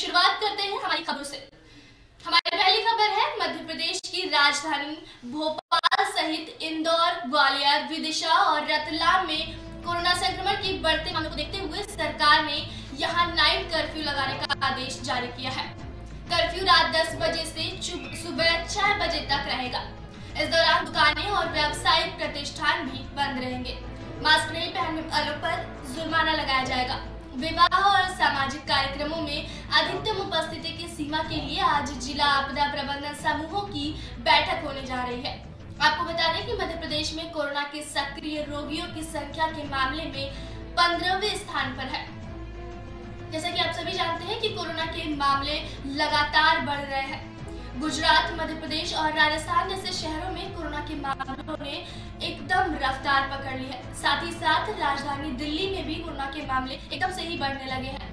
शुरुआत करते हैं हमारी खबरों से। हमारी पहली खबर है मध्य प्रदेश की राजधानी भोपाल सहित इंदौर, ग्वालियर, विदिशा और रतलाम में कोरोना संक्रमण के बढ़ते मामलों को देखते हुए सरकार ने यहां नाइट कर्फ्यू लगाने का आदेश जारी किया है। कर्फ्यू रात 10 बजे से सुबह 6 बजे तक रहेगा। इस दौरान दुकानें और व्यावसायिक प्रतिष्ठान भी बंद रहेंगे। मास्क नहीं पहनने वालों पर जुर्माना लगाया जाएगा। विवाह और सामाजिक कार्यक्रमों में अधिकतम उपस्थिति की सीमा के लिए आज जिला आपदा प्रबंधन समूहों की बैठक होने जा रही है। आपको बता दें कि मध्य प्रदेश में कोरोना के सक्रिय रोगियों की संख्या के मामले में 15वें स्थान पर है। जैसा कि आप सभी जानते हैं कि कोरोना के मामले लगातार बढ़ रहे हैं। गुजरात, मध्य प्रदेश और राजस्थान जैसे शहरों में कोरोना के मामलों ने एकदम रफ्तार पकड़ ली है। साथ ही साथ राजधानी दिल्ली में भी कोरोना के मामले एकदम से ही बढ़ने लगे हैं।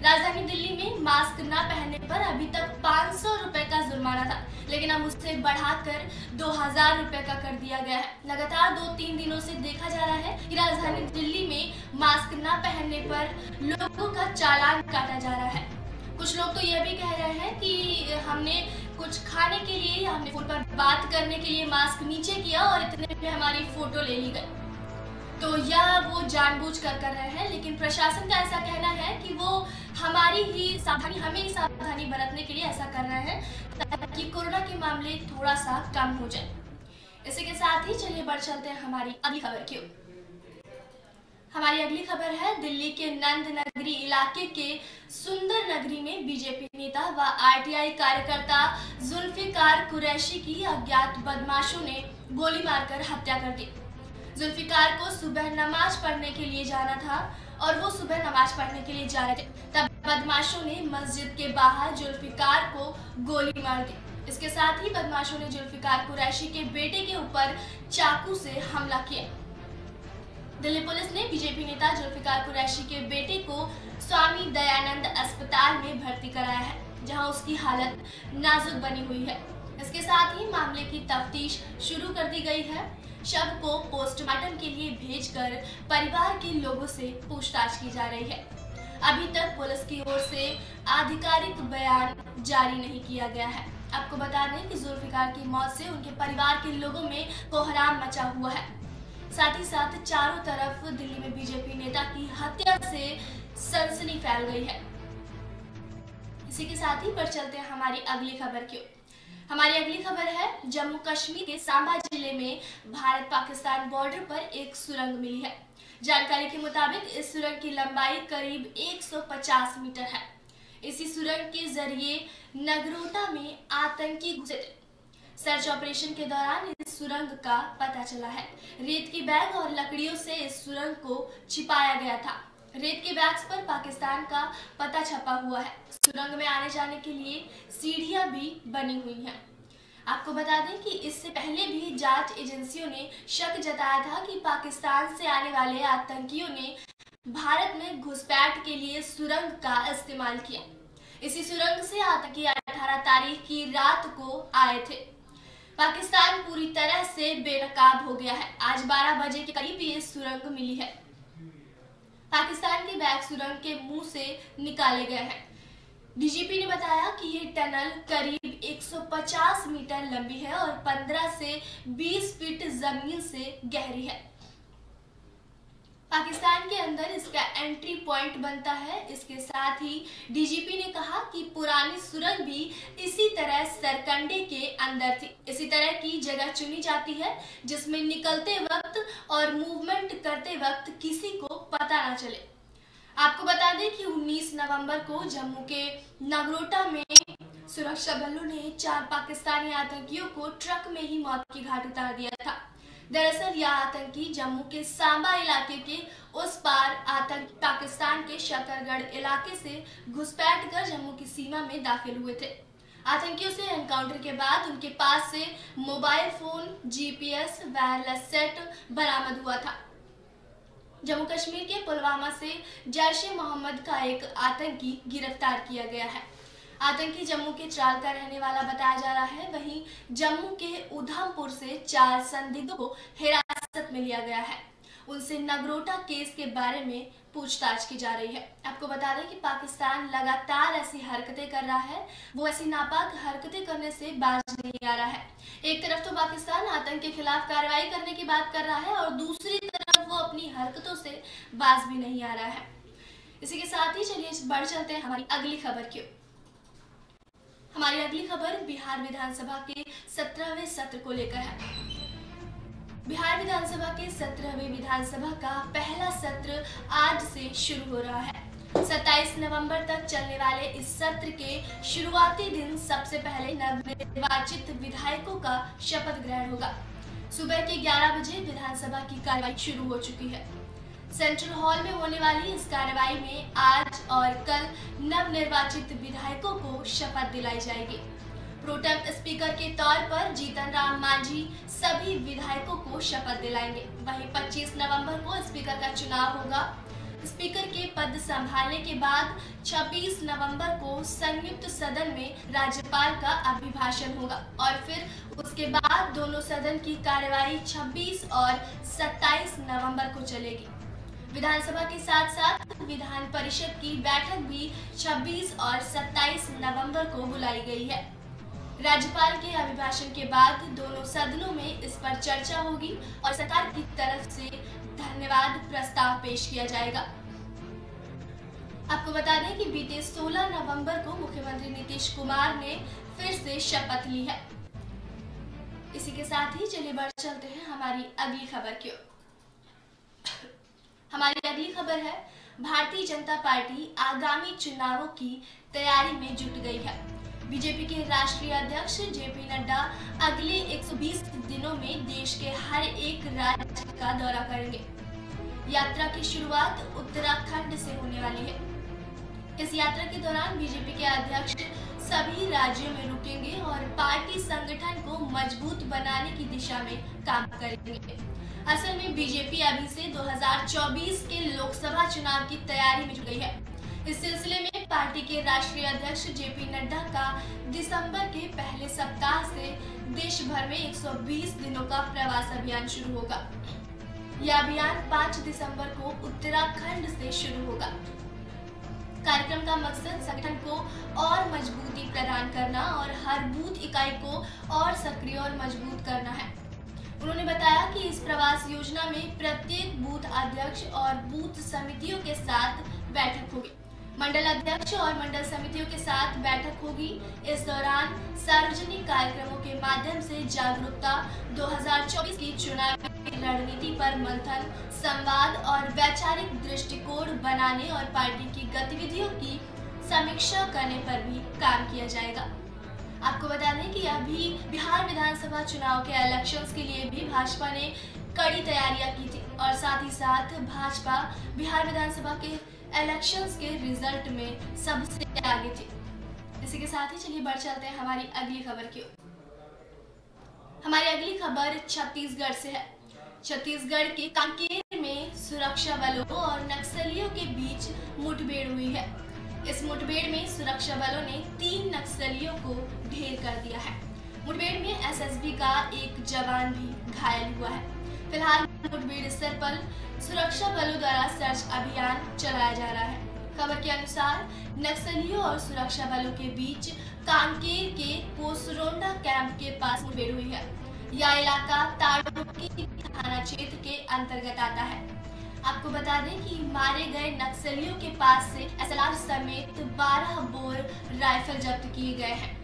राजधानी दिल्ली में मास्क न पहनने पर अभी तक 500 रुपए का जुर्माना था, लेकिन अब उससे बढ़ाकर 2000 रुपए का कर दिया गया है। लगातार 2-3 दिनों से देखा जा रहा है कि राजधानी दिल्ली में मास्क न पहनने पर लोगों का चालान काटा जा रहा है। कुछ लोग तो यह भी कह रहे हैं कि हमने कुछ खाने के लिए, हमने फोन पर बात करने के लिए मास्क नीचे किया और इतने में हमारी फोटो ले ली गई। तो यह वो जानबूझ कर रहे हैं, लेकिन प्रशासन का ऐसा कहना है कि वो हमें ही सावधानी बरतने के लिए ऐसा कर रहे हैं ताकि कोरोना के मामले थोड़ा सा कम हो जाए। इसी के साथ ही चलिए बढ़ चलते हैं हमारी अगली खबर की ओर। हमारी अगली खबर है दिल्ली के नंद नगरी इलाके के सुंदर नगरी में बीजेपी नेता व आरटीआई कार्यकर्ता जुल्फिकार कुरैशी की अज्ञात बदमाशों ने गोली मारकर हत्या कर दी। जुल्फिकार को सुबह नमाज पढ़ने के लिए जाना था और वो सुबह नमाज पढ़ने के लिए जा रहे थे, तब बदमाशों ने मस्जिद के बाहर जुल्फिकार को गोली मार दी। इसके साथ ही बदमाशों ने जुल्फिकार कुरैशी के बेटे के ऊपर चाकू से हमला किया। दिल्ली पुलिस ने बीजेपी नेता जुल्फिकार कुरैशी के बेटे को स्वामी दयानंद अस्पताल में भर्ती कराया है, जहां उसकी हालत नाजुक बनी हुई है। इसके साथ ही मामले की तफ्तीश शुरू कर दी गई है। शव को पोस्टमार्टम के लिए भेजकर परिवार के लोगों से पूछताछ की जा रही है। अभी तक पुलिस की ओर से आधिकारिक बयान जारी नहीं किया गया है। आपको बता दें कि जुल्फिकार की मौत से उनके परिवार के लोगों में कोहराम मचा हुआ है। साथ ही साथ चारों तरफ दिल्ली में बीजेपी नेता की हत्या से सनसनी फैल गई है। इसी के साथ ही बढ़ चलते हैं हमारी अगली खबर की ओर। हमारी अगली खबर है जम्मू कश्मीर के सांबा जिले में भारत पाकिस्तान बॉर्डर पर एक सुरंग मिली है। जानकारी के मुताबिक इस सुरंग की लंबाई करीब 150 मीटर है। इसी सुरंग के जरिए नगरोटा में आतंकी घुसे थे। सर्च ऑपरेशन के दौरान इस सुरंग का पता चला है। रेत की बैग और लकड़ियों से इस सुरंग को छिपाया गया था। रेत के बैग्स पर पाकिस्तान का पता छपा हुआ है। सुरंग में आने जाने के लिए सीढ़ियां भी बनी हुई हैं। आपको बता दें कि इससे पहले भी जांच एजेंसियों ने शक जताया था कि पाकिस्तान से आने वाले आतंकियों ने भारत में घुसपैठ के लिए सुरंग का इस्तेमाल किया। इसी सुरंग से आतंकी 18 तारीख की रात को आए थे। पाकिस्तान पूरी तरह से बेनकाब हो गया है। आज 12 बजे के करीब ये सुरंग मिली है। पाकिस्तान के बैग सुरंग के मुंह से निकाले गए हैं। डीजीपी ने बताया कि ये टनल करीब 150 मीटर लंबी है और 15 से 20 फीट जमीन से गहरी है। पाकिस्तान के अंदर इसका एंट्री पॉइंट बनता है। इसके साथ ही डीजीपी ने कहा कि पुरानी सुरंग भी इसी तरह सरकंडे के अंदर थी। इसी तरह की जगह चुनी जाती है जिसमें निकलते वक्त और मूवमेंट करते वक्त किसी को पता ना चले। आपको बता दें कि 19 नवंबर को जम्मू के नगरोटा में सुरक्षा बलों ने 4 पाकिस्तानी आतंकियों को ट्रक में ही मौत की घाट उतार दिया था। दरअसल यह आतंकी जम्मू के सांबा इलाके के उस पार पाकिस्तान के शकरगढ़ इलाके से घुसपैठ कर जम्मू की सीमा में दाखिल हुए थे। आतंकियों से एनकाउंटर के बाद उनके पास से mobile phone, GPS, wireless set बरामद हुआ था। जम्मू कश्मीर के पुलवामा से जैश-ए-मोहम्मद का एक आतंकी गिरफ्तार किया गया है। आतंकी जम्मू के त्राल का रहने वाला बताया जा रहा है। वहीं जम्मू के उधमपुर से 4 संदिग्धों को हिरासत में लिया गया है। उनसे नगरोटा केस के बारे में पूछताछ की जा रही है। आपको बता दें कि पाकिस्तान लगातार ऐसी हरकतें कर रहा है, वो ऐसी नापाक हरकतें करने से बाज नहीं आ रहा है। एक तरफ तो पाकिस्तान आतंक के खिलाफ कार्रवाई करने की बात कर रहा है और दूसरी तरफ वो अपनी हरकतों से बाज भी नहीं आ रहा है। इसी के साथ ही चलिए बढ़ चलते हैं हमारी अगली खबर की। हमारी अगली खबर बिहार विधानसभा के 17वें सत्र को लेकर है। बिहार विधानसभा के 17वें विधानसभा का पहला सत्र आज से शुरू हो रहा है। 27 नवंबर तक चलने वाले इस सत्र के शुरुआती दिन सबसे पहले नवनिर्वाचित विधायकों का शपथ ग्रहण होगा। सुबह के 11 बजे विधानसभा की कार्यवाही शुरू हो चुकी है। सेंट्रल हॉल में होने वाली इस कार्यवाही में आज और कल नवनिर्वाचित विधायकों को शपथ दिलाई जाएगी। प्रोटेम स्पीकर के तौर पर जीतन राम मांझी सभी विधायकों को शपथ दिलाएंगे। वहीं 25 नवंबर को स्पीकर का चुनाव होगा। स्पीकर के पद संभालने के बाद 26 नवंबर को संयुक्त सदन में राज्यपाल का अभिभाषण होगा और फिर उसके बाद दोनों सदन की कार्यवाही 26 और 27 नवंबर को चलेगी। विधानसभा के साथ साथ विधान परिषद की बैठक भी 26 और 27 नवंबर को बुलाई गई है। राज्यपाल के अभिभाषण के बाद दोनों सदनों में इस पर चर्चा होगी और सरकार की तरफ से धन्यवाद प्रस्ताव पेश किया जाएगा। आपको बता दें कि बीते 16 नवंबर को मुख्यमंत्री नीतीश कुमार ने फिर से शपथ ली है। इसी के साथ ही चलिए बढ़ चलते हैं हमारी अगली खबर की ओर। हमारी अगली खबर है भारतीय जनता पार्टी आगामी चुनावों की तैयारी में जुट गई है। बीजेपी के राष्ट्रीय अध्यक्ष जेपी नड्डा अगले 120 दिनों में देश के हर एक राज्य का दौरा करेंगे। यात्रा की शुरुआत उत्तराखंड से होने वाली है। इस यात्रा के दौरान बीजेपी के अध्यक्ष सभी राज्यों में रुकेंगे और पार्टी संगठन को मजबूत बनाने की दिशा में काम करेंगे। असल में बीजेपी अभी से 2024 के लोकसभा चुनाव की तैयारी में जुट गई है। इस सिलसिले में पार्टी के राष्ट्रीय अध्यक्ष जेपी नड्डा का दिसंबर के पहले सप्ताह से देश भर में 120 दिनों का प्रवास अभियान शुरू होगा। यह अभियान 5 दिसंबर को उत्तराखंड से शुरू होगा। कार्यक्रम का मकसद संगठन को और मजबूती प्रदान करना और हर बूथ इकाई को और सक्रिय और मजबूत करना है। उन्होंने बताया कि इस प्रवास योजना में प्रत्येक बूथ अध्यक्ष और बूथ समितियों के साथ बैठक होगी। मंडल अध्यक्ष और मंडल समितियों के साथ बैठक होगी। इस दौरान सार्वजनिक कार्यक्रमों के माध्यम से जागरूकता, 2024 की चुनावी रणनीति पर मंथन, संवाद और वैचारिक दृष्टिकोण बनाने और पार्टी की गतिविधियों की समीक्षा करने पर भी काम किया जाएगा। आपको बता दें कि अभी बिहार विधानसभा चुनाव के इलेक्शंस के लिए भी भाजपा ने कड़ी तैयारियां की थी और साथ ही साथ भाजपा बिहार विधानसभा के इलेक्शंस के रिजल्ट में सबसे आगे थी। इसी के साथ ही चलिए बढ़ चलते हैं हमारी अगली खबर की ओर। हमारी अगली खबर छत्तीसगढ़ से है। छत्तीसगढ़ के कांकेर में सुरक्षा बलों और नक्सलियों के बीच मुठभेड़ हुई है। इस मुठभेड़ में सुरक्षा बलों ने 3 नक्सलियों को ढेर कर दिया है। मुठभेड़ में एसएसबी का एक जवान भी घायल हुआ है। फिलहाल मुठभेड़ स्थल पर सुरक्षा बलों द्वारा सर्च अभियान चलाया जा रहा है। खबर के अनुसार नक्सलियों और सुरक्षा बलों के बीच कांकेर के पोसरोंडा कैंप के पास मुठभेड़ हुई है। यह इलाका ताड़ोकी थाना क्षेत्र के अंतर्गत आता है। आपको बता दें कि मारे गए नक्सलियों के पास से एसएलआर समेत 12 बोर राइफल जब्त किए गए हैं।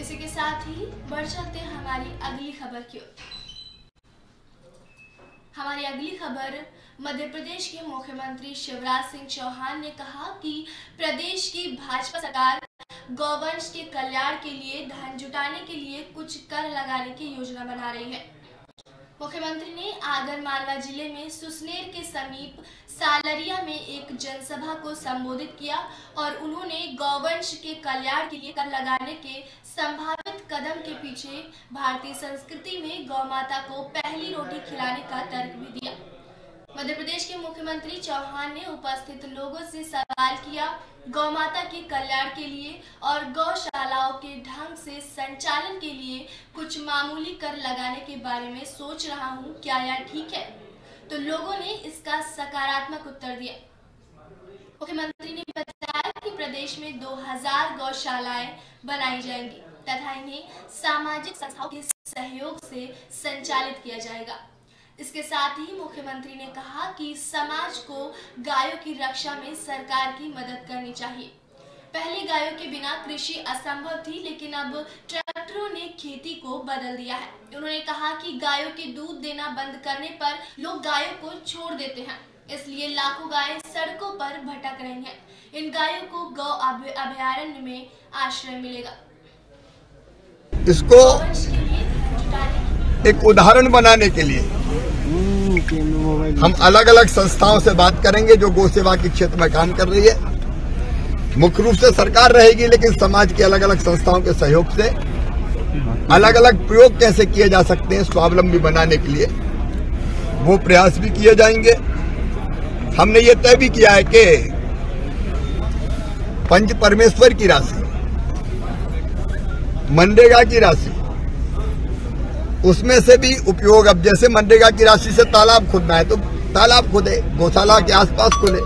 इसी के साथ ही बढ़ चलते हैं हमारी अगली खबर की ओर। हमारी अगली खबर मध्य प्रदेश के मुख्यमंत्री शिवराज सिंह चौहान ने कहा कि प्रदेश की भाजपा सरकार गौवंश के कल्याण के लिए धन जुटाने के लिए कुछ कर लगाने की योजना बना रही है। मुख्यमंत्री ने आगरमालवा जिले में सुसनेर के समीप सालरिया में एक जनसभा को संबोधित किया और उन्होंने गौवंश के कल्याण के लिए कर लगाने के संभावित कदम के पीछे भारतीय संस्कृति में गौमाता को पहली रोटी खिलाने का तर्क भी दिया। मध्य प्रदेश के मुख्यमंत्री चौहान ने उपस्थित लोगों से सवाल किया गौ माता के कल्याण के लिए और गौशालाओं के ढंग से संचालन के लिए कुछ मामूली कर लगाने के बारे में सोच रहा हूं, क्या यह ठीक है? तो लोगों ने इसका सकारात्मक उत्तर दिया। मुख्यमंत्री ने बताया कि प्रदेश में 2000 गौशालाएं बनाई जाएंगी तथा इन्हें सामाजिक संस्थाओं के सहयोग से संचालित किया जाएगा। इसके साथ ही मुख्यमंत्री ने कहा कि समाज को गायों की रक्षा में सरकार की मदद करनी चाहिए। पहले गायों के बिना कृषि असंभव थी, लेकिन अब ट्रैक्टरों ने खेती को बदल दिया है। उन्होंने कहा कि गायों के दूध देना बंद करने पर लोग गायों को छोड़ देते हैं, इसलिए लाखों गायें सड़कों पर भटक रही हैं। इन गायों को गौ अभयारण्य में आश्रय मिलेगा। इसको एक उदाहरण बनाने के लिए हम अलग अलग संस्थाओं से बात करेंगे जो गौ सेवा के क्षेत्र में काम कर रही है। मुख्य रूप से सरकार रहेगी, लेकिन समाज की अलग अलग संस्थाओं के सहयोग से अलग अलग प्रयोग कैसे किए जा सकते हैं स्वावलंबी बनाने के लिए, वो प्रयास भी किए जाएंगे। हमने ये तय भी किया है कि पंच परमेश्वर की राशि, मनरेगा की राशि, उसमें से भी उपयोग, अब जैसे मनरेगा की राशि से तालाब खोदना है तो तालाब खोदे, गौशाला के आसपास खोदे।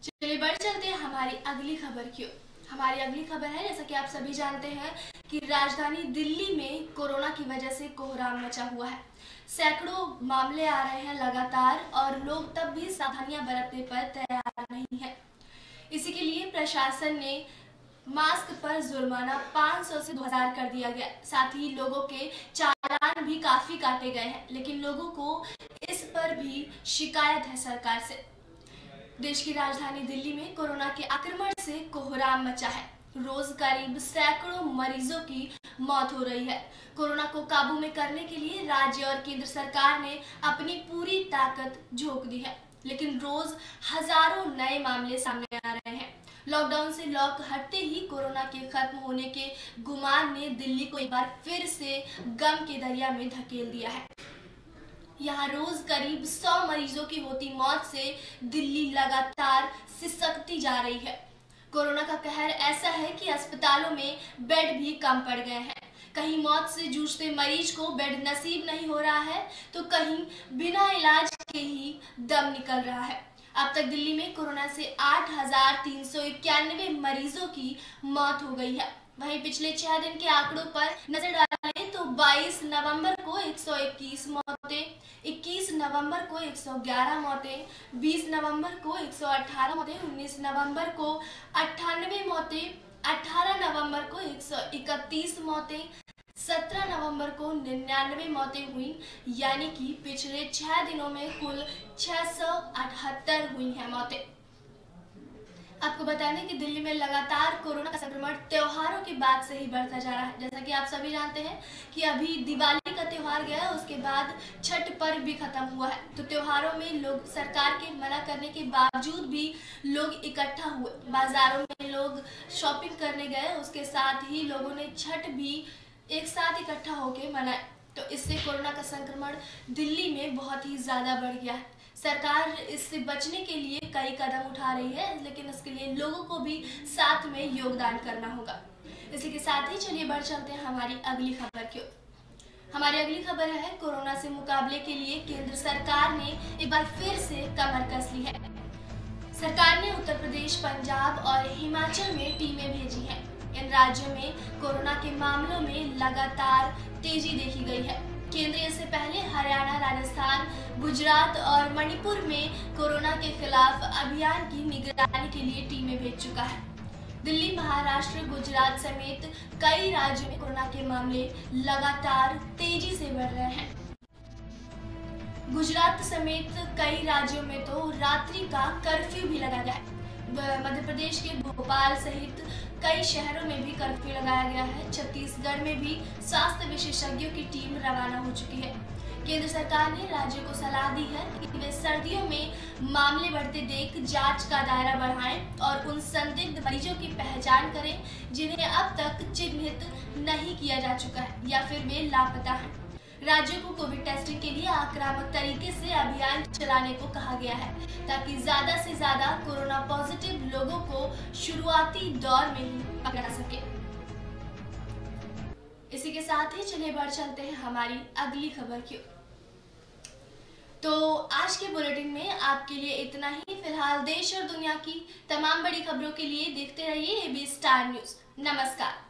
चलिए बढ़ चलते हैं हमारी अगली खबर की ओर। हमारी अगली खबर है, जैसा कि आप सभी जानते हैं कि राजधानी दिल्ली में कोरोना की वजह से कोहराम मचा हुआ है। सैकड़ों मामले आ रहे हैं लगातार और लोग तब भी सावधानियां बरतने पर तैयार नहीं है। इसी के लिए प्रशासन ने मास्क पर जुर्माना 500 से 2000 कर दिया गया। साथ ही लोगों के चालान भी काफी काटे गए हैं, लेकिन लोगों को इस पर भी शिकायत है सरकार से। देश की राजधानी दिल्ली में कोरोना के आक्रमण से कोहराम मचा है। रोज करीब सैकड़ों मरीजों की मौत हो रही है। कोरोना को काबू में करने के लिए राज्य और केंद्र सरकार ने अपनी पूरी ताकत झोंक दी है, लेकिन रोज हजारों नए मामले सामने आ रहे हैं। लॉकडाउन से लॉक हटते ही कोरोना के खत्म होने के गुमान ने दिल्ली को एक बार फिर से गम के दरिया में धकेल दिया है। यहाँ रोज करीब 100 मरीजों की होती मौत से दिल्ली लगातार सिसकती जा रही है। कोरोना का कहर ऐसा है कि अस्पतालों में बेड भी कम पड़ गए हैं। कहीं मौत से जूझते मरीज को बेड नसीब नहीं हो रहा है, तो कहीं बिना इलाज के ही दम निकल रहा है। अब तक दिल्ली में कोरोना से 8391 मरीजों की मौत हो गई है। वहीं पिछले 6 दिन के आंकड़ों पर नजर डालें तो 22 नवंबर को 121 मौतें, 21 नवंबर को 111 मौतें, 20 नवंबर को 118 मौतें, 19 नवंबर को 98 मौतें, 18 नवंबर को 131 मौतें, 17 नवंबर को 99 मौतें हुई। यानी कि पिछले 6 दिनों में कुल 678 हुई हैं मौतें। आपको बता दें कि दिल्ली में लगातार कोरोना का संक्रमण त्योहारों के बाद से ही बढ़ता जा रहा है। जैसा कि आप सभी जानते हैं कि अभी दिवाली का त्योहार गया है, उसके बाद छठ पर्व भी खत्म हुआ है। तो त्योहारों में लोग सरकार के मना करने के बावजूद भी लोग इकट्ठा हुए, बाजारों में लोग शॉपिंग करने गए, उसके साथ ही लोगों ने छठ भी एक साथ इकट्ठा होकर मनाए। तो इससे कोरोना का संक्रमण दिल्ली में बहुत ही ज्यादा बढ़ गया है। सरकार इससे बचने के लिए कई कदम उठा रही है, लेकिन इसके लिए लोगों को भी साथ में योगदान करना होगा। इसी के साथ ही चलिए बढ़ चलते हैं हमारी अगली खबर की ओर। हमारी अगली खबर है, कोरोना से मुकाबले के लिए केंद्र सरकार ने एक बार फिर से कमर कस ली है। सरकार ने उत्तर प्रदेश, पंजाब और हिमाचल में टीमें भेजी हैं। इन राज्यों में कोरोना के मामलों में लगातार तेजी देखी गई है। केंद्र इससे पहले हरियाणा, राजस्थान, गुजरात और मणिपुर में कोरोना के खिलाफ अभियान की निगरानी के लिए टीमें भेज चुका है। दिल्ली, महाराष्ट्र, गुजरात समेत कई राज्यों में कोरोना के मामले लगातार तेजी से बढ़ रहे हैं। गुजरात समेत कई राज्यों में तो रात्रि का कर्फ्यू भी लगा गया है। मध्य प्रदेश के भोपाल सहित कई शहरों में भी कर्फ्यू लगाया गया है। छत्तीसगढ़ में भी स्वास्थ्य विशेषज्ञों की टीम रवाना हो चुकी है। केंद्र सरकार ने राज्यों को सलाह दी है कि वे सर्दियों में मामले बढ़ते देख जांच का दायरा बढ़ाएं और उन संदिग्ध मरीजों की पहचान करें जिन्हें अब तक चिन्हित नहीं किया जा चुका है या फिर वे लापता हैं। राज्यों को कोविड टेस्टिंग के लिए आक्रामक तरीके से अभियान चलाने को कहा गया है, ताकि ज्यादा से ज्यादा कोरोना पॉजिटिव लोगों को शुरुआती दौर में ही पकड़ा जा सके। इसी के साथ ही चलिए बढ़ चलते हैं हमारी अगली खबर की ओर। तो आज के बुलेटिन में आपके लिए इतना ही। फिलहाल देश और दुनिया की तमाम बड़ी खबरों के लिए देखते रहिए AB स्टार न्यूज। नमस्कार।